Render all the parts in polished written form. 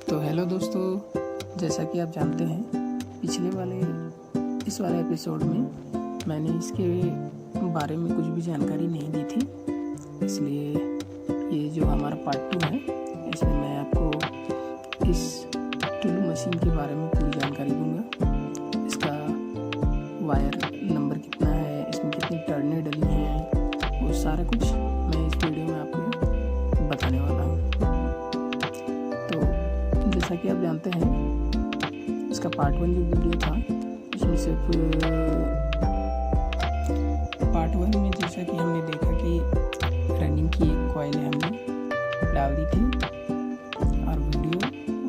तो हेलो दोस्तों, जैसा कि आप जानते हैं इस वाले एपिसोड में मैंने इसके बारे में कुछ भी जानकारी नहीं दी थी, इसलिए ये जो हमारा पार्ट 2 है इसमें मैं आपको इस टुल्लू मशीन के बारे में पूरी जानकारी दूंगा। इसका वायर नंबर कितना है, इसमें कितनी टर्नें डली हैं, वो सारा कुछ मैं इस वीडियो में आपको बताने वाला हूँ। जैसा कि आप जानते हैं इसका पार्ट 1 जो वीडियो था उसमें सिर्फ पार्ट 1 में जैसा कि हमने देखा कि रनिंग की एक कॉइल हमने डाल दी थी और वीडियो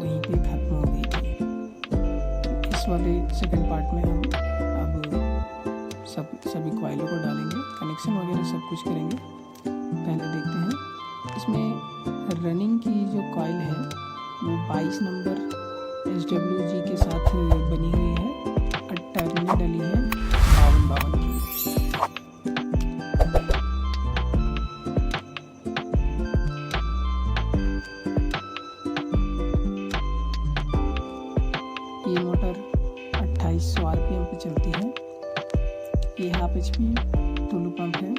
वहीं पे ख़त्म हो गई थी। इस वाले सेकंड पार्ट में हम अब सभी कॉइलों को डालेंगे, कनेक्शन वगैरह सब कुछ करेंगे। पहले देखते हैं इसमें रनिंग की जो कॉइल है वो 22 नंबर SWG के साथ बनी हुई है और टर्नें डली है 52 की। ये मोटर 2800 RPM पे चलती है। ये 1/2 HP टुल्लू पंप है।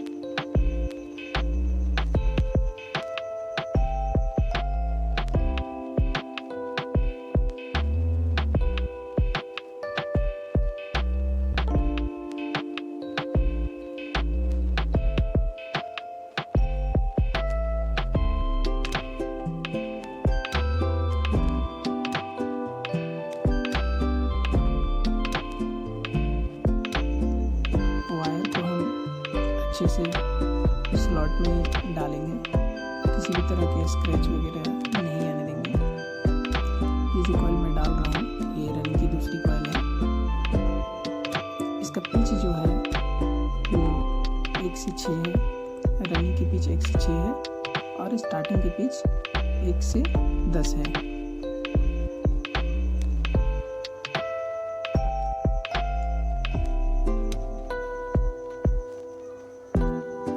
अच्छे से स्लॉट में डालेंगे, किसी भी तरह के स्क्रैच वगैरह नहीं आने देंगे। ये जो कॉइल मैं डाल रहा हूँ ये रनिंग की दूसरी कॉइल है। इसका पिच जो है वो 1 से 6 है। रनिंग की पिच 1 से 6 है और स्टार्टिंग की पिच 1 से 10 है।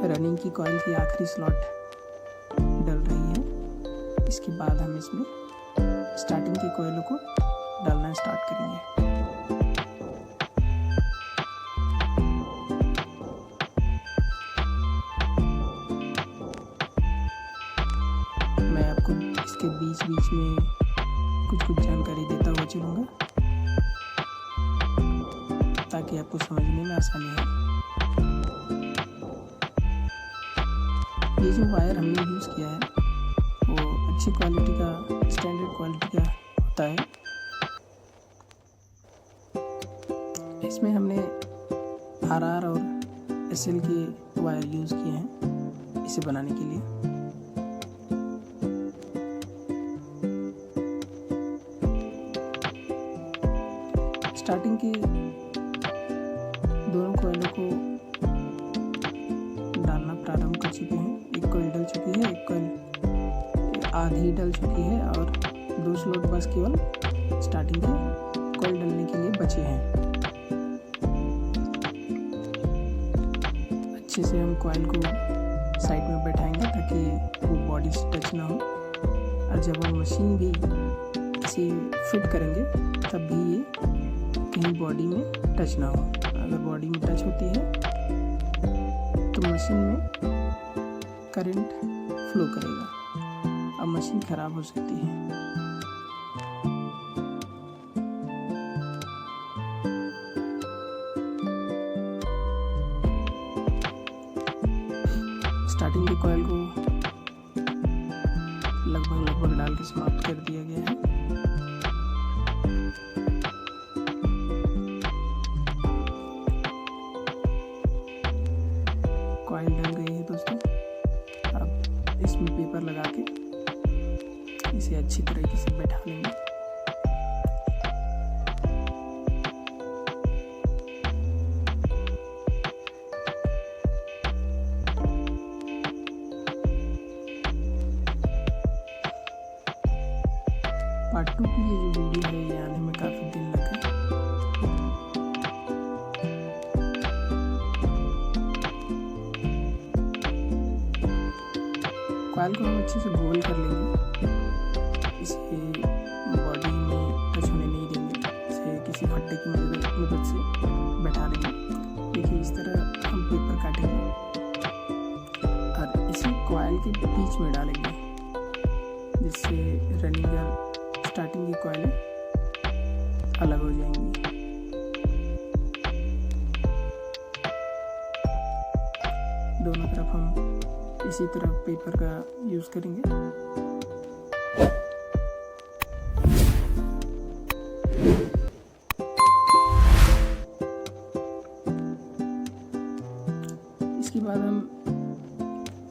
रनिंग की कॉइल की आखिरी स्लॉट डल रही है। इसके बाद हम इसमें स्टार्टिंग की कॉइलों को डालना स्टार्ट करेंगे। मैं आपको इसके बीच बीच में कुछ जानकारी देता हुआ चलूँगा ताकि आपको समझने में आसानी हो। ये जो वायर हमने यूज़ किया है वो अच्छी क्वालिटी का, स्टैंडर्ड क्वालिटी का होता है। इसमें हमने RR और SL के वायर यूज़ किए हैं इसे बनाने के लिए। स्टार्टिंग के दोनों कॉइलों को डालना प्रारंभ कर चुके हैं। एक कॉइल डल चुकी है, एक कॉइल आधी डल चुकी है और 2 स्लॉट बस केवल स्टार्टिंग के कॉइल डलने के लिए बचे हैं। अच्छे से हम कॉइल को साइड में बैठाएंगे ताकि वो बॉडी से टच ना हो, और जब हम मशीन भी इसे फिट करेंगे तब भी ये कहीं बॉडी में टच ना हो। अगर बॉडी में टच होती है तो मशीन में करंट फ्लो करेगा, अब मशीन ख़राब हो सकती है। स्टार्टिंग की कॉइल को लगभग डाल के समाप्त कर दिया गया है। कॉइल डल गई है दोस्तों। अब इसमें पेपर लगा के इसे अच्छी तरीके से बैठा लेंगे। पार्ट 2 की ये जो वीडियो है ये आने में काफ़ी दिन लगे। कॉइल को हम अच्छे से गोल कर लेंगे। इसे मदद से बैठा देंगे। देखिए इस तरह हम पेपर काटेंगे और इसे कॉइल के बीच में डालेंगे, जिससे रनिंग और स्टार्टिंग की कॉइलें अलग हो जाएंगी। दोनों तरफ हम इसी तरह पेपर का यूज़ करेंगे। इसके बाद हम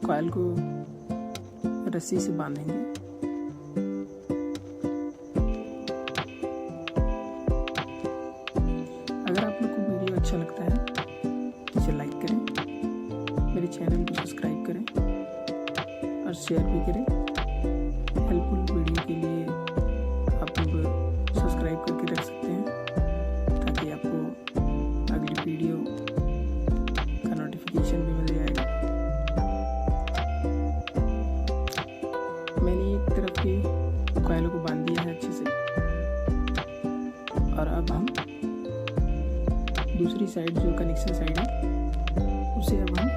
कॉइल को रस्सी से बांधेंगे। अगर आप लोग को वीडियो अच्छा लगता है तो इसे लाइक करें, मेरे चैनल को सब्सक्राइब करें और शेयर भी करें। हेल्पफुल वीडियो के लिए आप लोग सब्सक्राइब करके रख सकते हैं, ताकि आपको अगली वीडियो का नोटिफिकेशन भी मिल जाएगा। मैंने एक तरफ की कॉइलों को बांध दिया है अच्छे से, और अब हम दूसरी साइड जो कनेक्शन साइड है उसे अब हम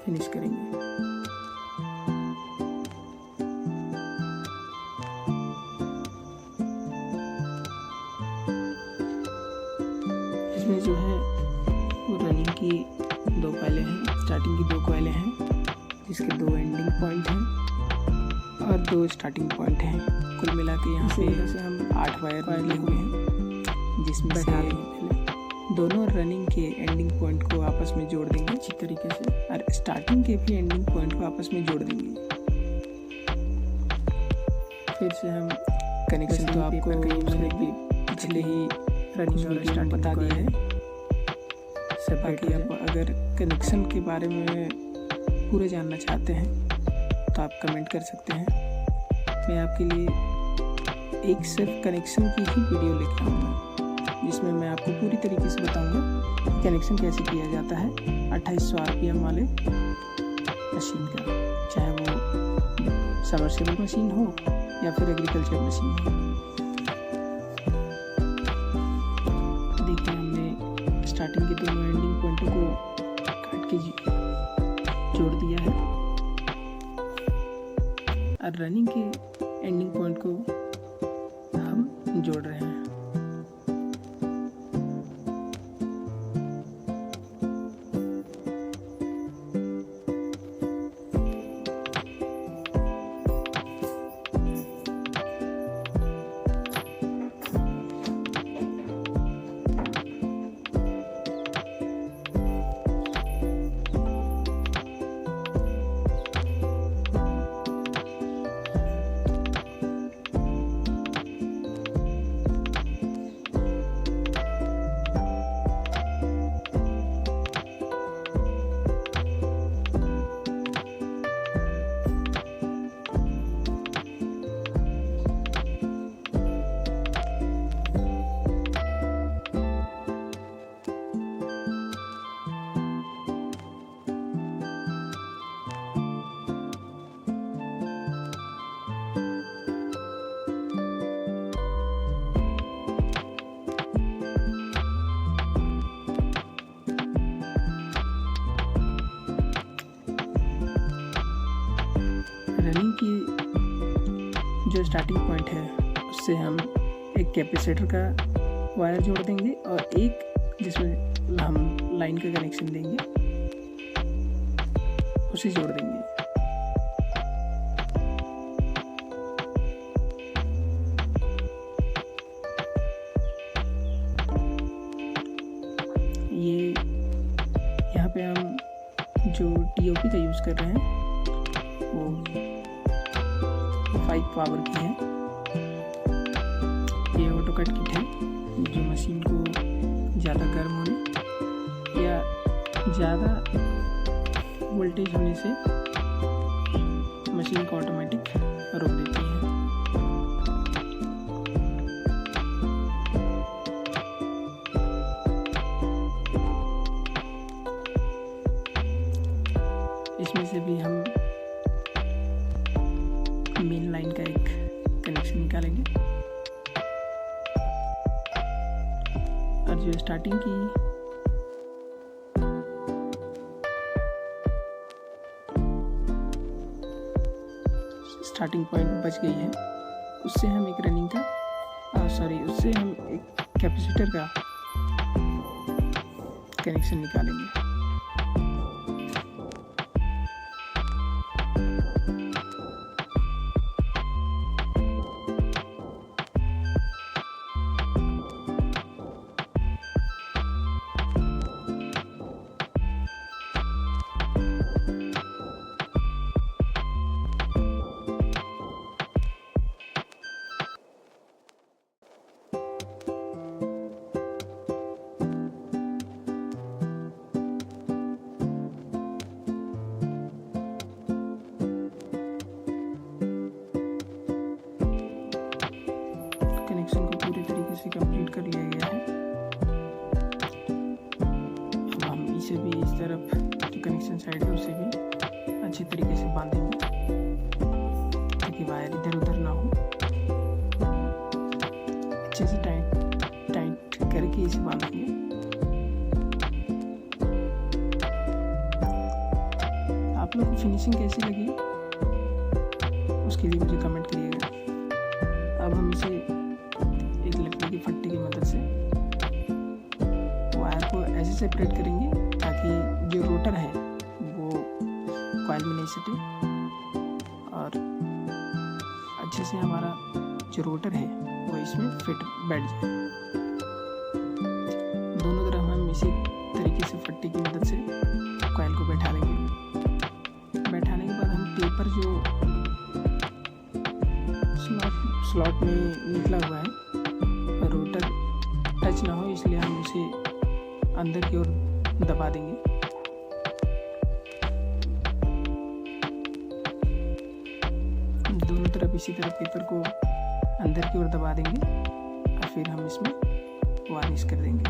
फिनिश करेंगे। इसमें जो है वो रनिंग की 2 कॉइलें हैं, स्टार्टिंग की 2 कॉइलें हैं, जिसके 2 एंडिंग पॉइंट हैं और 2 स्टार्टिंग पॉइंट हैं। कुल मिला के यहाँ से हम 8 वायर कॉइल हुए हैं, जिसमें से दोनों रनिंग के एंडिंग पॉइंट को आपस में जोड़ देंगे अच्छी तरीके से, और स्टार्टिंग के भी एंडिंग पॉइंट को आपस में जोड़ देंगे। फिर से हम कनेक्शन तो आपको पिछले ही रनिंग और स्टार्टिंग बता दिया है सब। बाकी आप अगर कनेक्शन के बारे में पूरे जानना चाहते हैं तो आप कमेंट कर सकते हैं। मैं आपके लिए एक सिर्फ कनेक्शन की ही वीडियो लेकर आऊँगा, जिसमें मैं आपको पूरी तरीके से बताऊंगा कनेक्शन कैसे किया जाता है 2800 RPM वाले मशीन का, चाहे वो सबमर्सिबल मशीन हो या फिर एग्रीकल्चर मशीन हो। देखिए हमने स्टार्टिंग के दोनों एंडिंग पॉइंटों को काट के जोड़ दिया है, और रनिंग के एंडिंग पॉइंट को हम जोड़ रहे हैं। रनिंग की जो स्टार्टिंग पॉइंट है उससे हम एक कैपेसिटर का वायर जोड़ देंगे और एक जिसमें हम लाइन का कनेक्शन देंगे उसे जोड़ देंगे। ये यहाँ पे हम जो TOP का यूज़ कर रहे हैं वो 5 पावर की है। ये ऑटो कट किट है जो मशीन को ज़्यादा गर्म होने या ज़्यादा वोल्टेज होने से मशीन को ऑटोमेटिक रोक देती है। इसमें से भी हम मेन लाइन का एक कनेक्शन निकालेंगे जो स्टार्टिंग की स्टार्टिंग पॉइंट बच गई है, उससे हम एक रनिंग का उससे हम एक कैपेसिटर का कनेक्शन निकालेंगे। कनेक्शन को पूरी तरीके से कंप्लीट कर लिया गया है। अब हम इसे भी इस तरफ जो कनेक्शन साइड है उसे भी अच्छी तरीके से बांधेंगे ताकि वायर इधर उधर ना हो। अच्छे से टाइट करके इसे बांधेंगे। आप लोग को फिनिशिंग कैसी लगी उसके लिए मुझे कमेंट करिएगा। अब हम इसे एक लकड़ी की फट्टी की मदद से वायर को ऐसे सेपरेट करेंगे ताकि जो रोटर है वो कॉइल में नहीं सटे और अच्छे से हमारा जो रोटर है वो इसमें फिट बैठ जाए। दोनों तरफ हम इसी तरीके से फट्टी की मदद से कॉइल को बैठा लेंगे। बैठाने के बाद हम पेपर जो स्लॉट में निकला हुआ है रोटर टच ना हो इसलिए हम उसे अंदर की ओर दबा देंगे। दोनों तरफ इसी तरह पेपर को अंदर की ओर दबा देंगे और फिर हम इसमें वार्निश कर देंगे।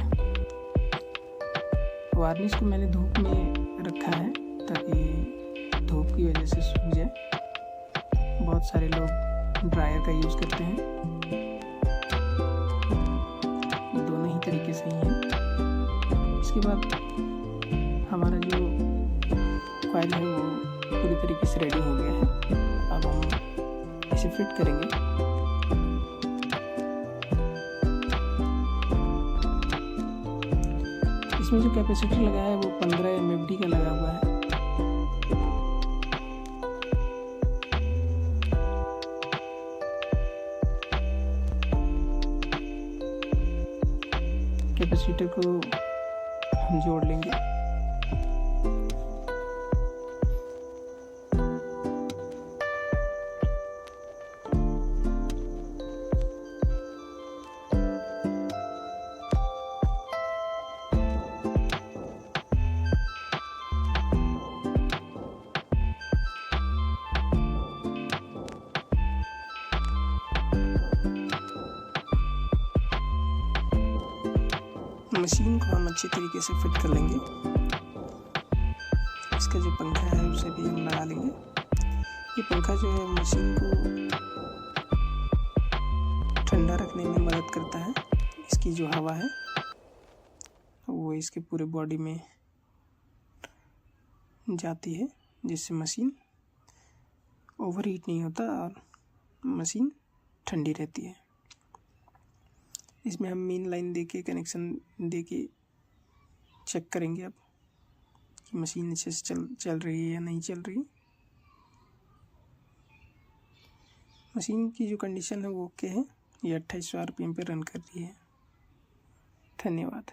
वार्निश को मैंने धूप में रखा है ताकि धूप की वजह से सूख जाए। बहुत सारे लोग ड्रायर का यूज़ करते हैं, दोनों ही तरीके से ही हैं। इसके बाद हमारा जो कॉइल है वो पूरी तरीके से रेडी हो गया है। अब हम इसे फिट करेंगे। इसमें जो कैपेसिटर लगा है वो 15 MFD का लगा हुआ है। कैपेसिटर को हम जोड़ लेंगे। मशीन को हम अच्छी तरीके से फिट कर लेंगे। इसका जो पंखा है उसे भी हम लगा लेंगे। ये पंखा जो है मशीन को ठंडा रखने में मदद करता है। इसकी जो हवा है वो इसके पूरे बॉडी में जाती है जिससे मशीन ओवर हीट नहीं होता और मशीन ठंडी रहती है। इसमें हम मेन लाइन देके कनेक्शन देके चेक करेंगे अब कि मशीन अच्छे से चल रही है या नहीं चल रही। मशीन की जो कंडीशन है वो ओके है। ये 2800 RPM पे रन कर रही है। धन्यवाद।